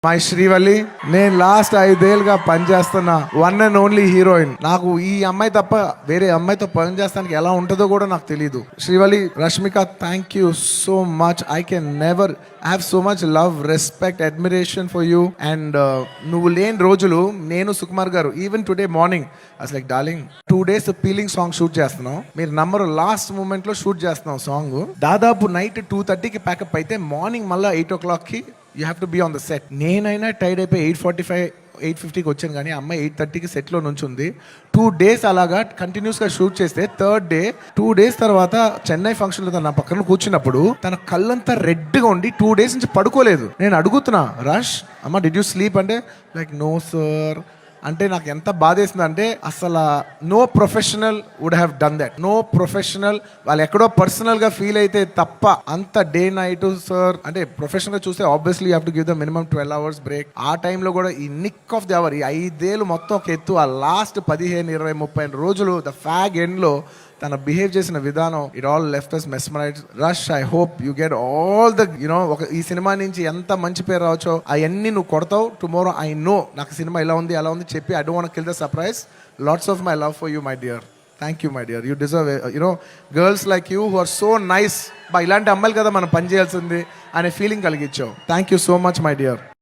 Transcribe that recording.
My Srivalli, నేను last 5 ఏళ్ళుగా పనిచేస్తున్న వన్ అండ్ ఓన్లీ హీరోయిన్. నాకు ఈ అమ్మాయి తప్ప వేరే అమ్మాయితో పని చేస్తానికి ఎలా ఉంటుందో కూడా నాకు తెలియదు. Srivalli, Rashmika, thank you so much. I can never have so much love, respect, admiration for you. And నువ్వు లేని రోజులు నేను, సుకుమార్ గారు, ఈవెన్ టుడే మార్నింగ్ అసలు like darling 2 days peeling song shoot చేస్తున్నాం. మీరు నంబర్ లాస్ట్ మూమెంట్ లో షూట్ చేస్తున్నాం సాంగ్. దాదాపు నైట్ 2:30కి ప్యాకప్ అయితే మార్నింగ్ మళ్ళీ 8 o'clockకి you have to be on the set. నేనైనా టైడ్ అయిపోయి 8:45, 8:50కి వచ్చాను, కానీ అమ్మాయి 8:30కి సెట్లో నుంచి ఉంది. 2 days అలాగా కంటిన్యూస్గా షూట్ చేస్తే థర్డ్ డే 2 days తర్వాత చెన్నై ఫంక్షన్లో నా పక్కన కూర్చున్నప్పుడు తన కళ్ళంతా రెడ్గా ఉండి 2 days నుంచి పడుకోలేదు. నేను అడుగుతున్నా, రష్ అమ్మ డిడ్ యూ స్లీప్ అంటే లైక్ నో సార్ అంటే నాకు ఎంత బాధేసింది అంటే అసలు no professional would have done that. No professional వాళ్ళు ఎక్కడో పర్సనల్గా ఫీల్ అయితే తప్ప అంత డే నైట్ సార్ అంటే ప్రొఫెషనల్గా చూస్తే obviously you have to give the minimum 12 hours break. ఆ టైంలో కూడా ఈ నిక్ ఆఫ్ ది అవర్, ఈ 5 ఏళ్ళు మొత్తం ఒక ఎత్తు, ఆ లాస్ట్ 15, 20, 30 రోజులు ద ఫ్యాగ్ ఎండ్లో తన బిహేవ్ చేసిన విధానం, it all left us mesmerize. Rash, I hope you get all the ఒక ఈ సినిమా నుంచి ఎంత మంచి పేరు రావచ్చో అవన్నీ నువ్వు కొడతావు. టుమారో ఐ నో నాకు సినిమా ఇలా ఉంది అలా ఉంది చెప్పి I don't want kill the surprise. Lots of my love for you my dear. Thank you my dear. You deserve girls like you who are so nice. ఇలాంటి అమ్మాయిలు కదా మనం పని చేయాల్సింది అనే ఫీలింగ్ కలిగించావు. Thank you so much my dear.